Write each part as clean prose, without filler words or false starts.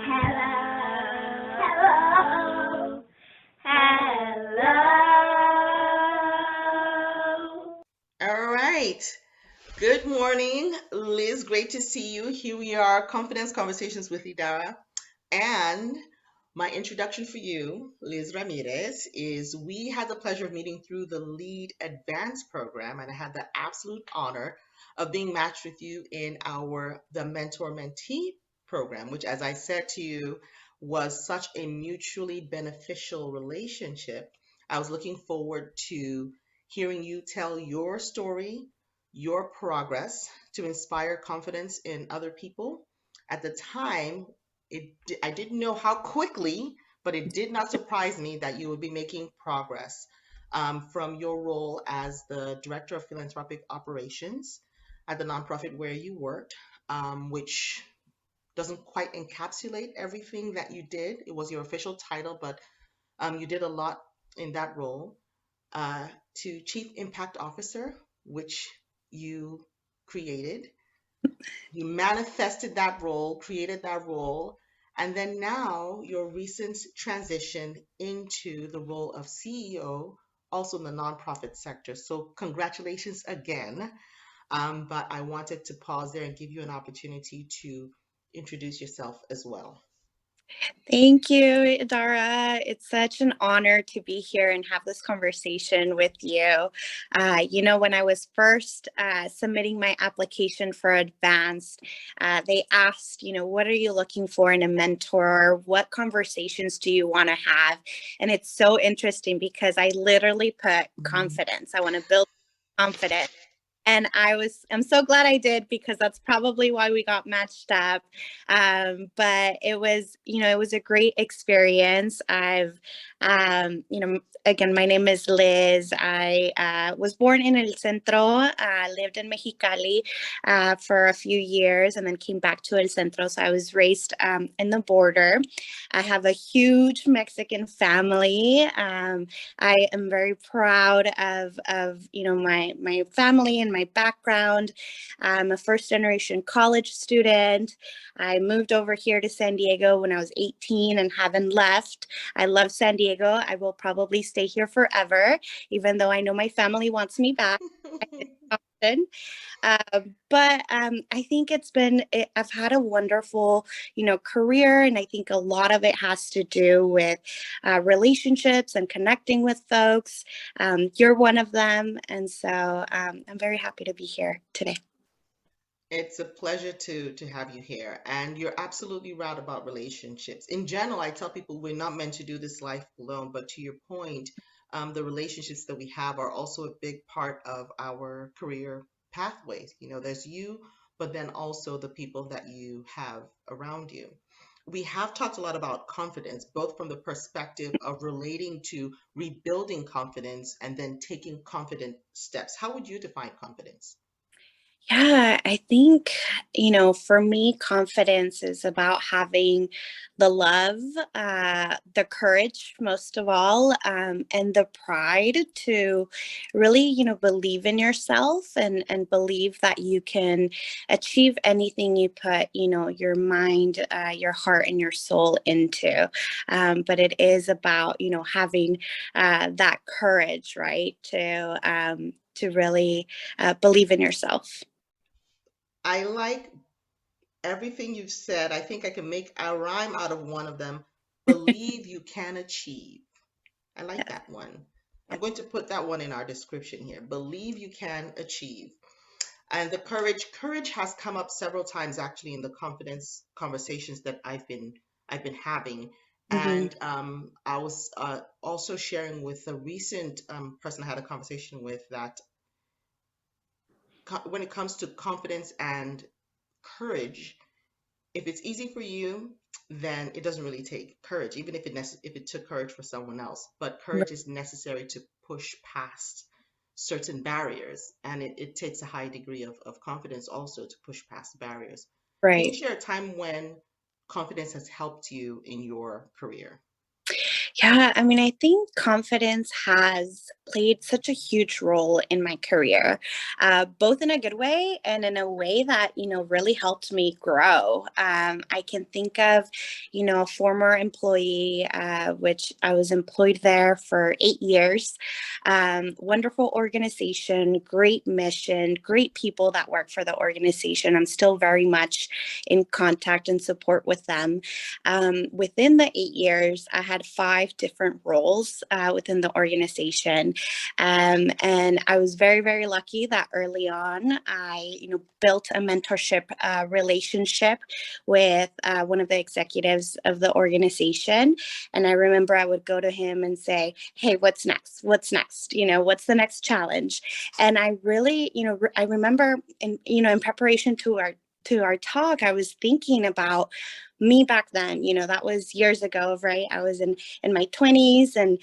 Hello. Hello. All right. Good morning, Liz. Great to see you. Here we are, Confidence Conversations with Idara. And my introduction for you, Liz Ramirez, is we had the pleasure of meeting through the Lead Advanced program, and I had the absolute honor of being matched with you in the Mentor Mentee program, which, as I said to you, was such a mutually beneficial relationship. I was looking forward to hearing you tell your story, your progress to inspire confidence in other people. At the time, I didn't know how quickly, but it did not surprise me that you would be making progress from your role as the Director of Philanthropic Operations at the nonprofit where you worked, which doesn't quite encapsulate everything that you did. It was your official title, but you did a lot in that role, to Chief Impact Officer, which you created. You manifested that role, created that role, and then now your recent transition into the role of CEO, also in the nonprofit sector. So, congratulations again. But I wanted to pause there and give you an opportunity to introduce yourself as well. Thank you, Idara. It's such an honor to be here and have this conversation with you. When I was first submitting my application for advanced, they asked, what are you looking for in a mentor? What conversations do you want to have? And it's so interesting because I literally put confidence. I want to build confidence. And I'm so glad I did because that's probably why we got matched up. But it was a great experience. Again, my name is Liz. I was born in El Centro, lived in Mexicali for a few years, and then came back to El Centro. So I was raised in the border. I have a huge Mexican family. I am very proud of my family and my background. I'm a first generation college student. I moved over here to San Diego when I was 18 and haven't left. I love San Diego. I will probably stay here forever, even though I know my family wants me back. Often. But I think I've had a wonderful, career. And I think a lot of it has to do with relationships and connecting with folks. You're one of them. And so I'm very happy to be here today. It's a pleasure to have you here. And you're absolutely right about relationships. In general, I tell people we're not meant to do this life alone, but to your point, the relationships that we have are also a big part of our career pathways. There's you, but then also the people that you have around you. We have talked a lot about confidence, both from the perspective of relating to rebuilding confidence and then taking confident steps. How would you define confidence? Yeah, I think, for me, confidence is about having the love, the courage, most of all, and the pride to really, believe in yourself and believe that you can achieve anything you put, your mind, your heart, and your soul into. But it is about, having that courage, right, to really believe in yourself. I like everything you've said. I think I can make a rhyme out of one of them. Believe you can achieve. I like Yes. that one. I'm going to put that one in our description here. Believe you can achieve. And the courage has come up several times actually in the confidence conversations that I've been having. Mhm. And I was also sharing with a recent person I had a conversation with that when it comes to confidence and courage, if it's easy for you, then it doesn't really take courage, even if it took courage for someone else. But courage is necessary to push past certain barriers, and it takes a high degree of confidence also to push past barriers. Can you Right. share a time when confidence has helped you in your career? Yeah, I mean, I think confidence has played such a huge role in my career, both in a good way and in a way that, really helped me grow. I can think of, a former employee, which I was employed there for 8 years. Wonderful organization, great mission, great people that work for the organization. I'm still very much in contact and support with them. Within the 8 years, I had five different roles within the organization. And I was very, very lucky that early on, I, built a mentorship relationship with one of the executives of the organization. And I remember I would go to him and say, hey, what's next? What's next? What's the next challenge? And I really, I remember in preparation to our talk, I was thinking about me back then. That was years ago, right? I was in my 20s and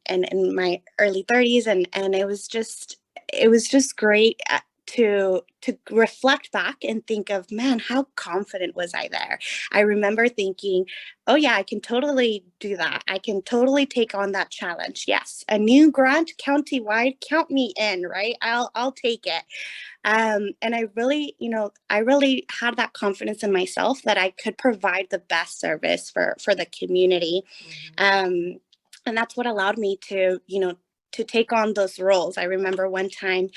in my early 30s, and it was just great to reflect back and think of, man, how confident was I there? I remember thinking, oh yeah, I can totally do that. I can totally take on that challenge. Yes, a new grant countywide, count me in, right? I'll take it. And I really had that confidence in myself that I could provide the best service for the community. Mhm. um, and that's what allowed me to take on those roles. I remember one time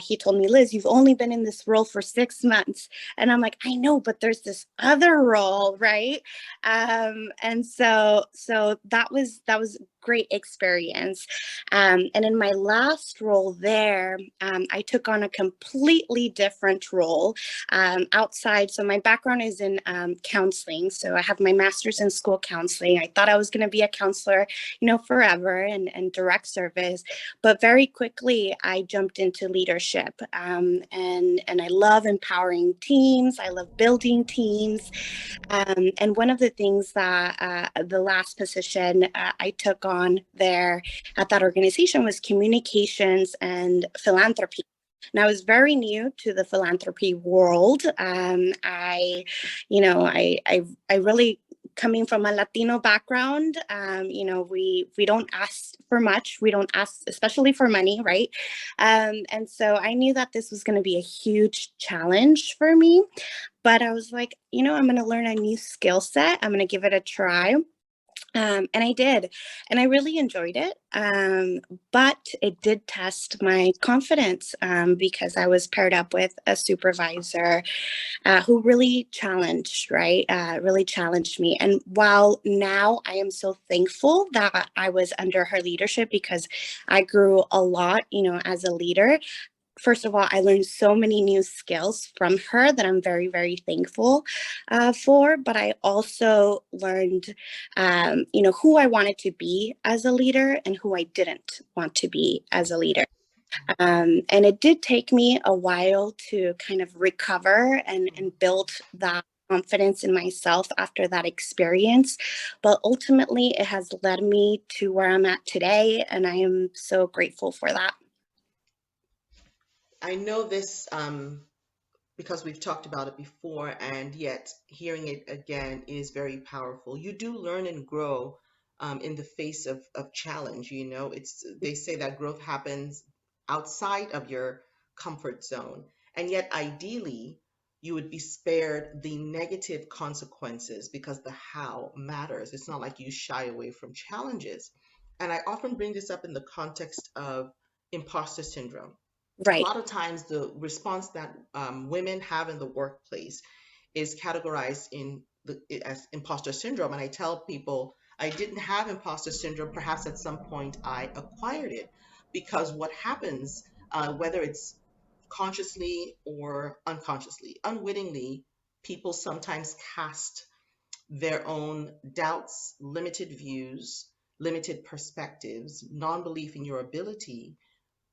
he told me, Liz, you've only been in this role for 6 months. And I'm like, I know, but there's this other role, right? And so that was great experience. And in my last role there, I took on a completely different role outside. So my background is in counseling. So I have my master's in school counseling. I thought I was going to be a counselor, forever and direct service. But very quickly, I jumped into leadership. And I love empowering teams. I love building teams. And one of the things that the last position I took on there at that organization was communications and philanthropy. And I was very new to the philanthropy world. I really, coming from a Latino background, we don't ask for much. We don't ask, especially for money, right? And so I knew that this was going to be a huge challenge for me. But I was like, I'm going to learn a new skill set. I'm going to give it a try. And I did. And I really enjoyed it. But it did test my confidence because I was paired up with a supervisor who really challenged, right? Really challenged me. And while now I am so thankful that I was under her leadership because I grew a lot, as a leader. First of all, I learned so many new skills from her that I'm very, very thankful for. But I also learned, who I wanted to be as a leader and who I didn't want to be as a leader. And it did take me a while to kind of recover and build that confidence in myself after that experience. But ultimately, it has led me to where I'm at today. And I am so grateful for that. I know this because we've talked about it before, and yet hearing it again is very powerful. You do learn and grow in the face of challenge. They say that growth happens outside of your comfort zone, and yet ideally, you would be spared the negative consequences because the how matters. It's not like you shy away from challenges. And I often bring this up in the context of imposter syndrome. A Right. lot of times the response that women have in the workplace is categorized as imposter syndrome. And I tell people I didn't have imposter syndrome. Perhaps at some point I acquired it because what happens, whether it's consciously or unconsciously, unwittingly, people sometimes cast their own doubts, limited views, limited perspectives, non belief in your ability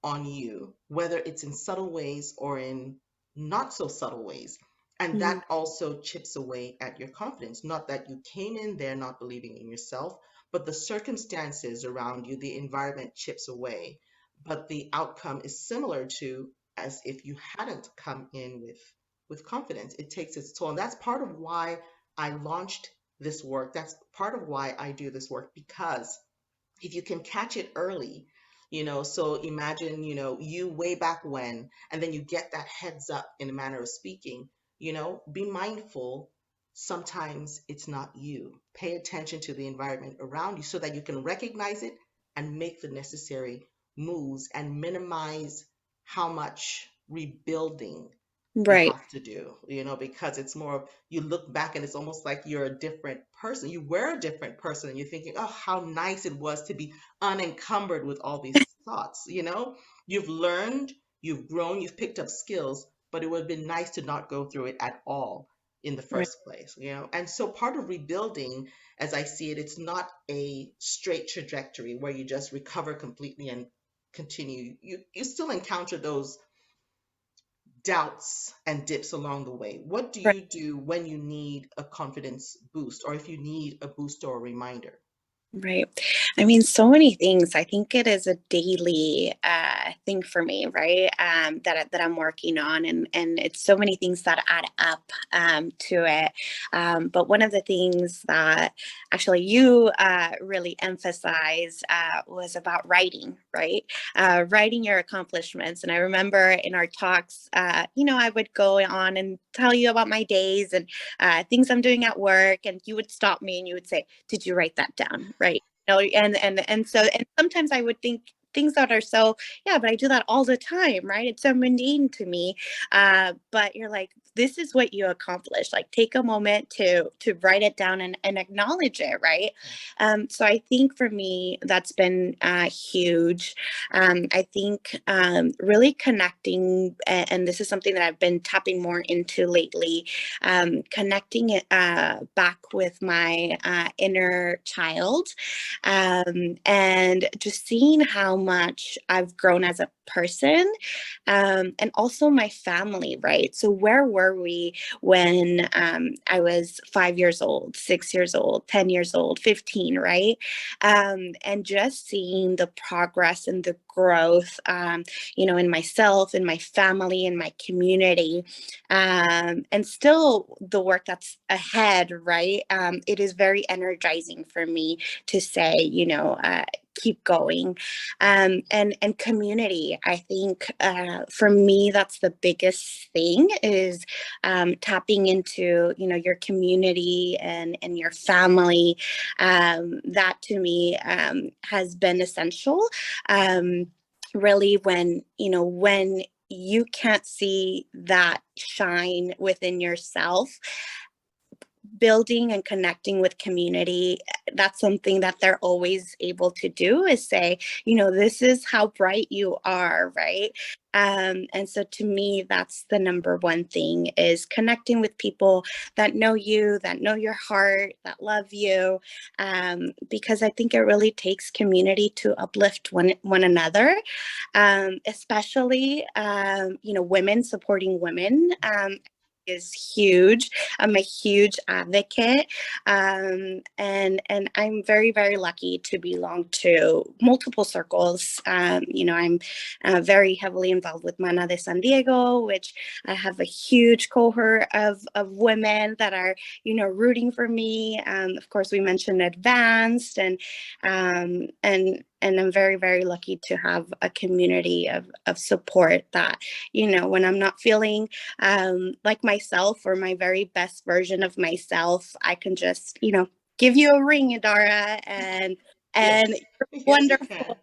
on you, whether it's in subtle ways or in not so subtle ways. And Mhm. that also chips away at your confidence. Not that you came in there not believing in yourself, but the circumstances around you, the environment chips away. But the outcome is similar to as if you hadn't come in with confidence. It takes its toll. And that's part of why I launched this work. That's part of why I do this work, because if you can catch it early, so imagine, you way back when, and then you get that heads up in a manner of speaking, be mindful. Sometimes it's not you. Pay attention to the environment around you so that you can recognize it and make the necessary moves and minimize how much rebuilding you Right. have to do, because it's more of, you look back and it's almost like you're a different person. You were a different person and you're thinking, oh, how nice it was to be unencumbered with all these thoughts. You've learned, you've grown, you've picked up skills, but it would have been nice to not go through it at all in the Right. first place. And so part of rebuilding, as I see it, it's not a straight trajectory where you just recover completely and continue. You still encounter those doubts and dips along the way. What do Right. you do when you need a confidence boost, or if you need a boost or a reminder? Right. I mean, so many things. I think it is a daily thing for me, right? That I'm working on, and it's so many things that add up to it. But one of the things that actually you really emphasized was about writing, right? Writing your accomplishments. And I remember in our talks, I would go on and tell you about my days and things I'm doing at work, and you would stop me and you would say, "Did you write that down?" Right? And sometimes I would think things that are so, yeah, but I do that all the time, right? It's so mundane to me. But you're like, this is what you accomplished. Like, take a moment to write it down and acknowledge it, right? So I think for me that's been huge. I think really connecting, and this is something that I've been tapping more into lately, connecting it back with my inner child, and just seeing how much I've grown as a person, and also my family, right? So, where were we when I was 5 years old, 6 years old, 10 years old, 15, right? And just seeing the progress and the growth, in myself, in my family, in my community, and still the work that's ahead, right? It is very energizing for me to say, keep going. And community, I think for me that's the biggest thing, is tapping into your community and your family. That to me has been essential. um, Really, when you can't see that shine within yourself, building and connecting with community, that's something that they're always able to do, is say, this is how bright you are, right? And so to me that's the number one thing, is connecting with people that know you, that know your heart, that love you, because I think it really takes community to uplift one another, especially women supporting women, is huge. I'm a huge advocate, and I'm very very lucky to belong to multiple circles. I'm very heavily involved with Mana de San Diego, which I have a huge cohort of women that are rooting for me. Of course, we mentioned Advanced, and I'm very very lucky to have a community of support that when I'm not feeling like myself or my very best version of myself, I can just, give you a ring, Idara, and Yes, you're yes, you can. wonderful.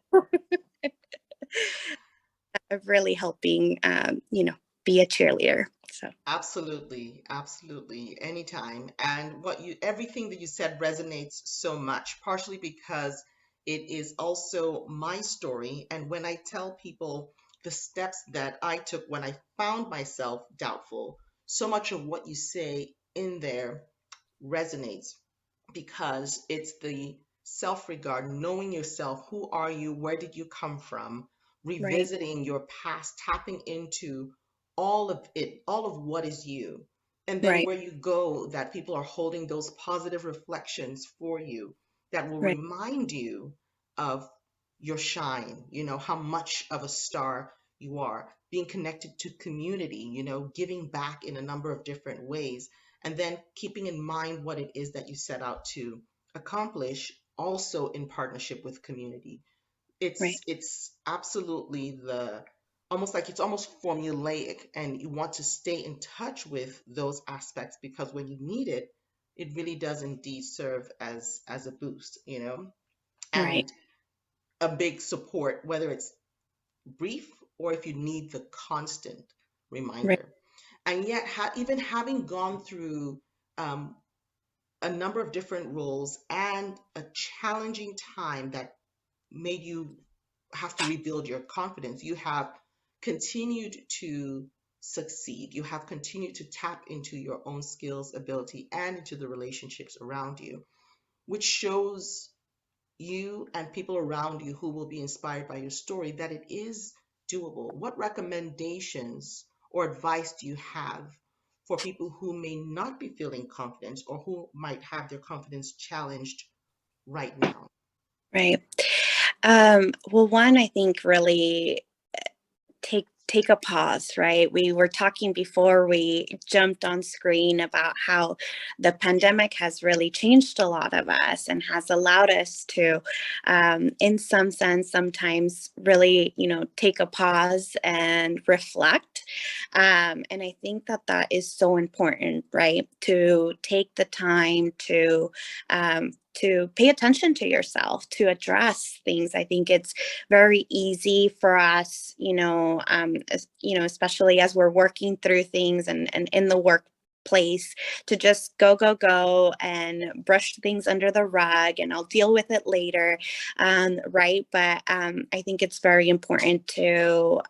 Of really helping, be a cheerleader. So, Absolutely, absolutely, anytime. And everything that you said resonates so much, partially because it is also my story. And when I tell people the steps that I took when I found myself doubtful, so much of what you say in there resonates, because it's the self regard, knowing yourself. Who are you? Where did you come from? right, Revisiting your past, tapping into all of it, all of what is you. And then right, where you go, that people are holding those positive reflections for you that will right, remind you of your shine, how much of a star you are, being connected to community, giving back in a number of different ways. and then keeping in mind what it is that you set out to accomplish, also in partnership with community. Right. It's absolutely the almost like it's almost formulaic, and you want to stay in touch with those aspects because when you need it, it really does indeed serve as a boost, Right. and a big support, whether it's brief or if you need the constant Right. reminder. And yet, even having gone through um, a number of different roles and a challenging time that made you have to rebuild your confidence, you have continued to succeed. You have continued to tap into your own skills, ability, and into the relationships around you, which shows you and people around you who will be inspired by your story that it is doable. What recommendations or advice do you have for people who may not be feeling confident or who might have their confidence challenged right now? Right. Well, one, I think really take a pause, right? We were talking before we jumped on screen about how the pandemic has really changed a lot of us and has allowed us to, in some sense, sometimes really, take a pause and reflect. And I think that that is so important, right? To take the time to pay attention to yourself, to address things. I think it's very easy for us, especially as we're working through things and in the workplace, to just go and brush things under the rug and I'll deal with it later. Right. But I think it's very important to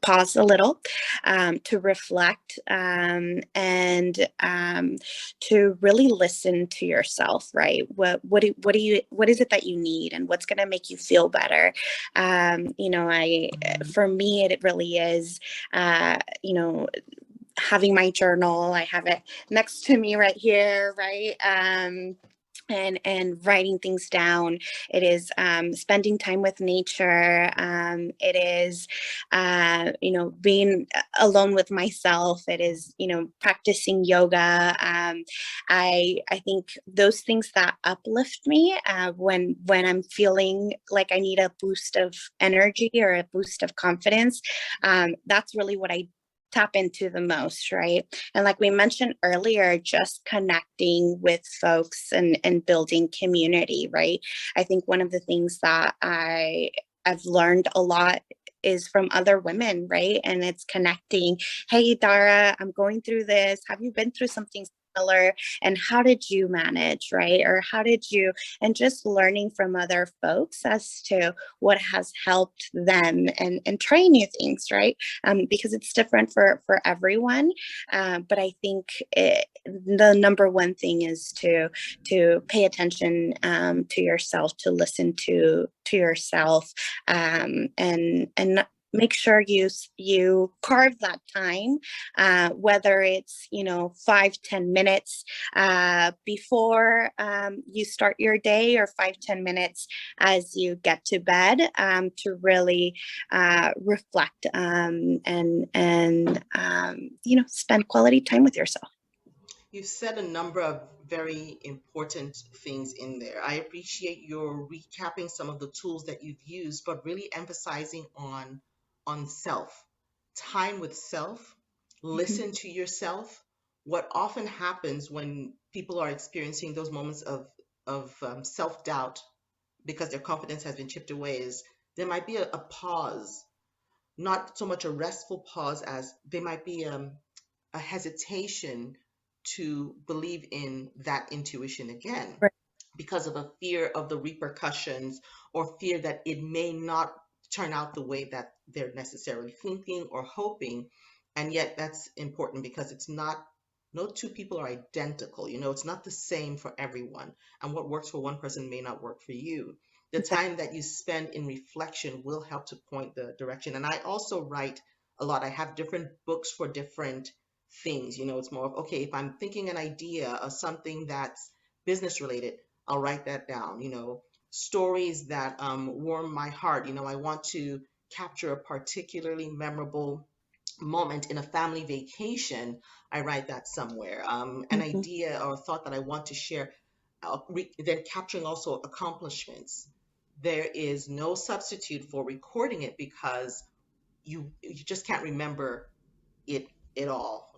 pause a little, to reflect, and to really listen to yourself. Right? What is it that you need, and what's going to make you feel better? I for me it really is, having my journal. I have it next to me right here, right? And writing things down. It is spending time with nature. It is being alone with myself. It is practicing yoga. I think those things that uplift me when I'm feeling like I need a boost of energy or a boost of confidence. That's really what I tap into the most, right? And like we mentioned earlier, just connecting with folks and building community, right? I think one of the things that I've learned a lot is from other women, right? And it's connecting. Hey, Dara, I'm going through this. Have you been through something similar? And how did you manage, right? Or how did you, and just learning from other folks as to what has helped them and trying new things, right? Because it's different for everyone. But I think the number one thing is to pay attention to yourself, to listen to yourself, and make sure you carve that time, whether it's 5-10 minutes before you start your day, or 5-10 minutes as you get to bed, to really reflect, and spend quality time with yourself. You've said a number of very important things in there. I appreciate your recapping some of the tools that you've used, but really emphasizing on self, time with self, Mhm. listen to yourself. What often happens when people are experiencing those moments of self-doubt because their confidence has been chipped away is there might be a pause, not so much a restful pause as there might be a hesitation to believe in that intuition again Right. because of a fear of the repercussions or fear that it may not turn out the way that they're necessarily thinking or hoping. And yet that's important because it's not, no two people are identical. It's not the same for everyone. And what works for one person may not work for you. The Exactly. time that you spend in reflection will help to point the direction. And I also write a lot. I have different books for different things. It's more of, okay, if I'm thinking an idea of something that's business related, I'll write that down. Stories that warm my heart. I want to capture a particularly memorable moment in a family vacation. I write that somewhere. An Mhm. idea or a thought that I want to share, then capturing also accomplishments. There is no substitute for recording it because you just can't remember it all,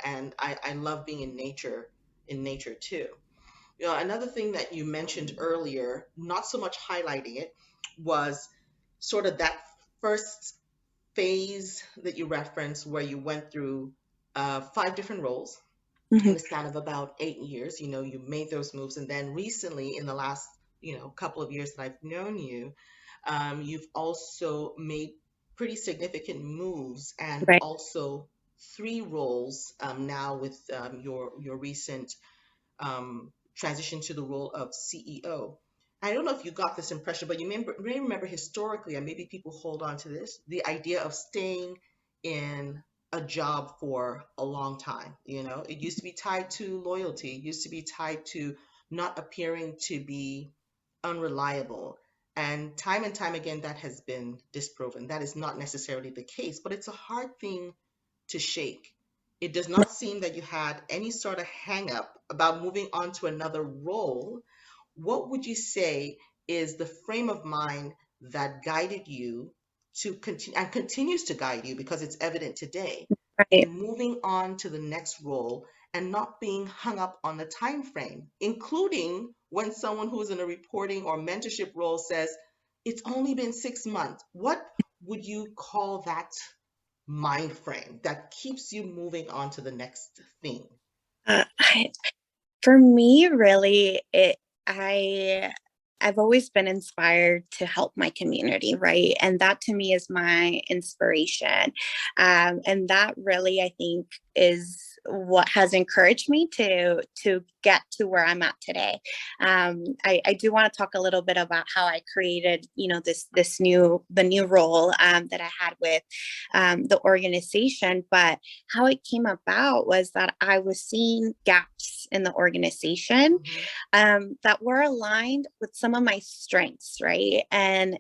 And I love being in nature too. Another thing that you mentioned earlier, not so much highlighting it, was sort of that first phase that you referenced where you went through five different roles in Mhm. the span of about 8 years. You made those moves, and then recently, in the last couple of years that I've known you, you've also made pretty significant moves, and Right. also three roles now with your recent transition to the role of CEO. I don't know if you got this impression, but you may remember historically, and maybe people hold on to this, the idea of staying in a job for a long time. It used to be tied to loyalty, it used to be tied to not appearing to be unreliable. And time again, that has been disproven. That is not necessarily the case, but it's a hard thing to shake. It does not seem that you had any sort of hang up about moving on to another role. What would you say is the frame of mind that guided you to continue and continues to guide you, because it's evident today, in Right. moving on to the next role and not being hung up on the time frame, including when someone who's in a reporting or mentorship role says it's only been 6 months? What would you call that mind frame that keeps you moving on to the next thing? I For me, really, I I've always been inspired to help my community, right? And that to me is my inspiration. And that really, I think, is what has encouraged me to get to where I'm at today. I do want to talk a little bit about how I created, the new role that I had with the organization, but how it came about was that I was seeing gaps in the organization Hmm. that were aligned with some of my strengths, right? And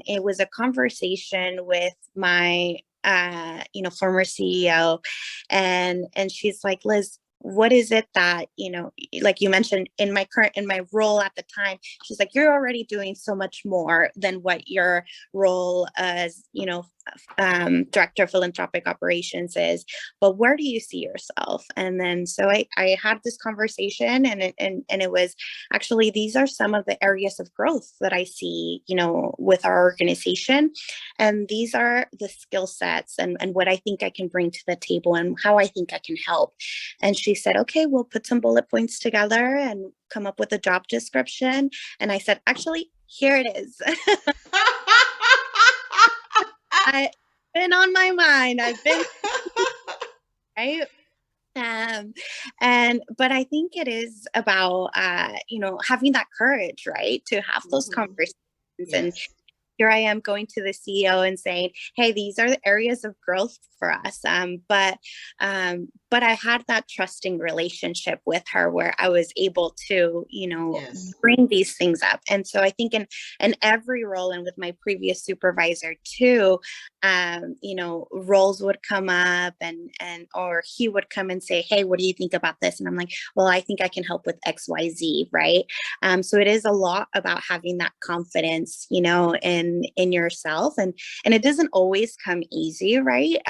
it was a conversation with my former CEO, and she's like, Liz, what is it that, like you mentioned, in my role at the time, she's like, you're already doing so much more than what your role as, director of philanthropic operations is, but where do you see yourself? And then so I had this conversation, and it was actually, these are some of the areas of growth that I see, with our organization, and these are the skill sets and what I think I can bring to the table and how I think I can help. And she said, okay, we'll put some bullet points together and come up with a job description. And I said, actually, here it is. I been on my mind. I've been right. Um, and but I think it is about having that courage, right, to have those Hmm. conversations. And Yes. here I am going to the CEO and saying, "Hey, these are the areas of growth for us." But I had that trusting relationship with her where I was able to, Yes. bring these things up. And so I think in every role, and with my previous supervisor too, roles would come up, and or he would come and say, "Hey, what do you think about this?" And I'm like, "Well, I think I can help with XYZ," right? So it is a lot about having that confidence, in yourself, and it doesn't always come easy, right?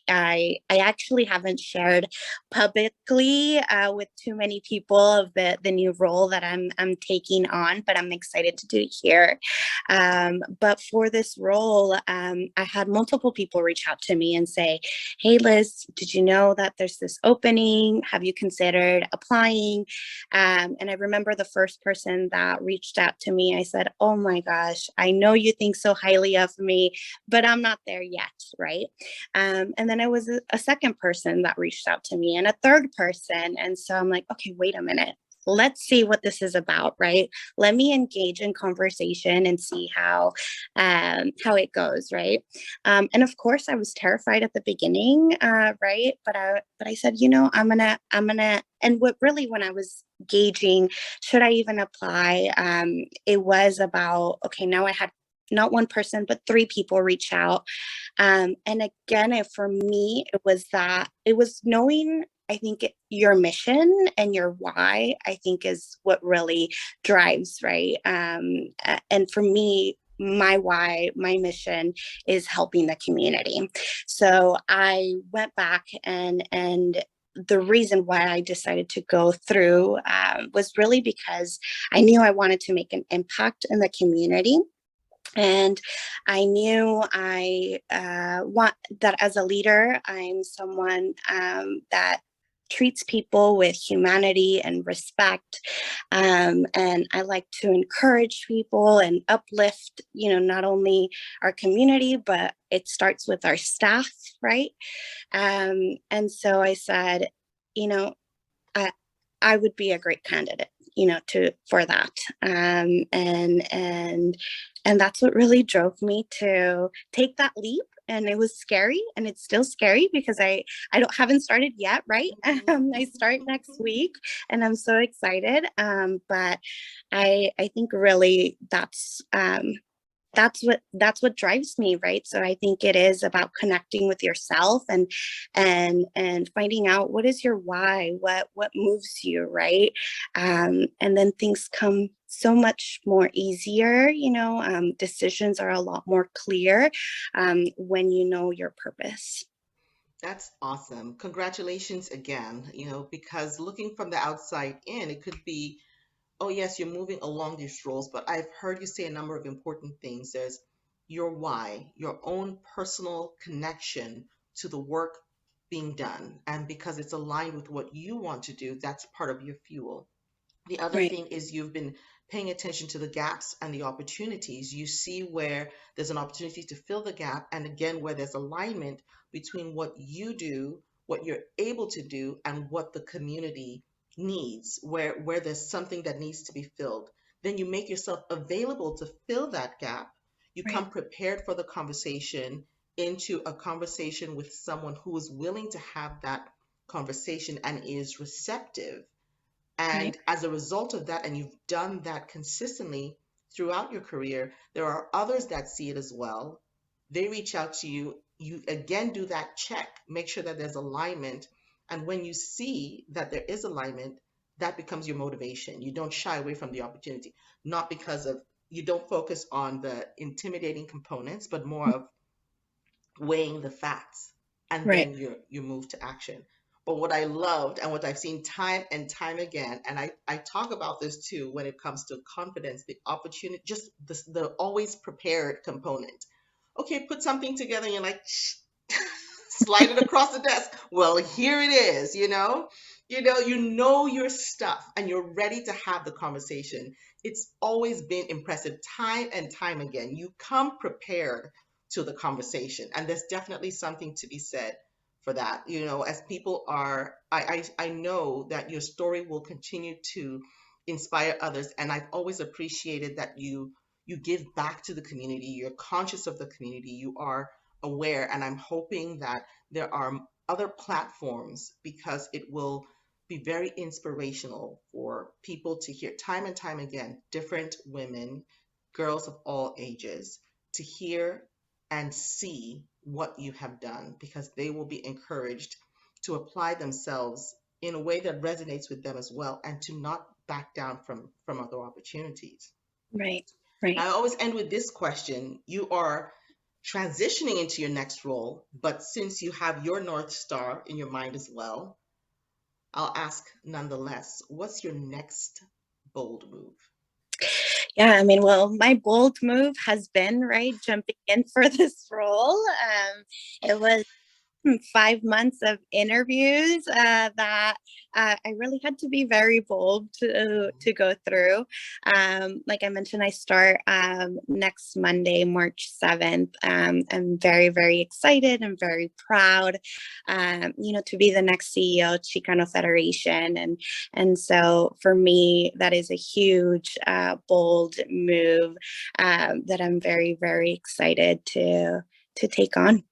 I actually haven't shared publicly with too many people of the new role that I'm taking on, but I'm excited to do it here. But for this role, I had multiple people reach out to me and say, "Hey, Liz, did you know that there's this opening? Have you considered applying?" And I remember the first person that reached out to me, I said, "Oh my gosh, I know you think so highly of me, but I'm not there yet," right? And then it was a second person that reached out to me, and a third person. And so I'm like, okay, wait a minute. Let's see what this is about, right? Let me engage in conversation and see how it goes, right? And of course, I was terrified at the beginning, right? But I said, I'm gonna. And what really, when I was gauging, should I even apply? It was about, okay, now I had not one person, but three people reach out. And again, for me, it was knowing, I think, your mission and your why, I think, is what really drives, right? And for me, my why, my mission is helping the community. So I went back, and the reason why I decided to go through was really because I knew I wanted to make an impact in the community. And I knew I want that as a leader, I'm someone that treats people with humanity and respect. And I like to encourage people and uplift, not only our community, but it starts with our staff, right? And so I said, you know, I, I would be a great candidate, to for that. And that's what really drove me to take that leap. And it was scary, and it's still scary because I don't haven't started yet, right? I start next week, and I'm so excited. But I think really that's what drives me, right? So I think it is about connecting with yourself, and finding out what is your why, what moves you, right? And then things come so much more easier. Decisions are a lot more clear when you know your purpose. That's awesome. Congratulations again, because looking from the outside in, it could be, oh, yes, you're moving along these roles, but I've heard you say a number of important things. There's your why, your own personal connection to the work being done. And because it's aligned with what you want to do, that's part of your fuel. The other Right. thing is you've been paying attention to the gaps and the opportunities. You see where there's an opportunity to fill the gap, and again, where there's alignment between what you do, what you're able to do, and what the community needs, where there's something that needs to be filled. Then you make yourself available to fill that gap. You Right. come prepared for the conversation into a conversation with someone who is willing to have that conversation and is receptive, Right. and as a result of that, and you've done that consistently throughout your career, there are others that see it as well. They reach out to you. You again do that check, make sure that there's alignment. And when you see that there is alignment, that becomes your motivation. You don't shy away from the opportunity, not because of, you don't focus on the intimidating components, but more of weighing the facts, and Right. then you move to action. But what I loved and what I've seen time and time again, and I talk about this too when it comes to confidence, the opportunity, just the always prepared component. Okay, put something together and you're like, slide it across the desk. Well, here it is, you know your stuff and you're ready to have the conversation. It's always been impressive time and time again. You come prepared to the conversation, and there's definitely something to be said for that. As people are, I know that your story will continue to inspire others, and I've always appreciated that you give back to the community. You're conscious of the community. You are aware, and I'm hoping that there are other platforms, because it will be very inspirational for people to hear time and time again, different women, girls of all ages, to hear and see what you have done, because they will be encouraged to apply themselves in a way that resonates with them as well, and to not back down from other opportunities. Right. Right. I always end with this question. You are transitioning into your next role, but since you have your North Star in your mind as well, I'll ask nonetheless, what's your next bold move? Yeah, I mean, well, my bold move has been, right, jumping in for this role. It was 5 months of interviews that I really had to be very bold to go through. Like I mentioned, I start next Monday, March 7th. I'm very, very excited and very proud, to be the next CEO of Chicano Federation. And so for me, that is a huge, bold move that I'm very, very excited to take on.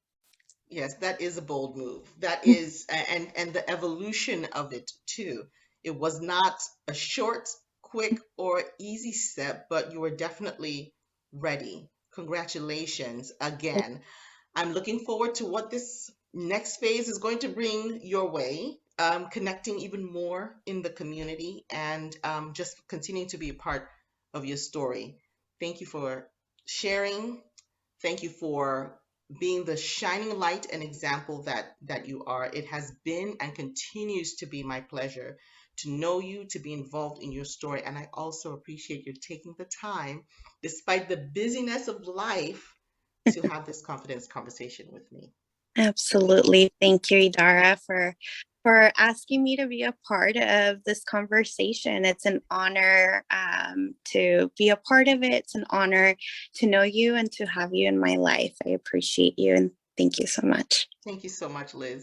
Yes, that is a bold move. That is, and the evolution of it too. It was not a short, quick, or easy step, but you were definitely ready. Congratulations again. I'm looking forward to what this next phase is going to bring your way, connecting even more in the community and just continuing to be a part of your story. Thank you for sharing. Thank you for being the shining light and example that you are. It has been and continues to be my pleasure to know you, to be involved in your story. And I also appreciate you taking the time, despite the busyness of life, to have this confidence conversation with me. Absolutely. Thank you, Idara, for asking me to be a part of this conversation. It's an honor to be a part of it. It's an honor to know you and to have you in my life. I appreciate you and thank you so much. Thank you so much, Liz.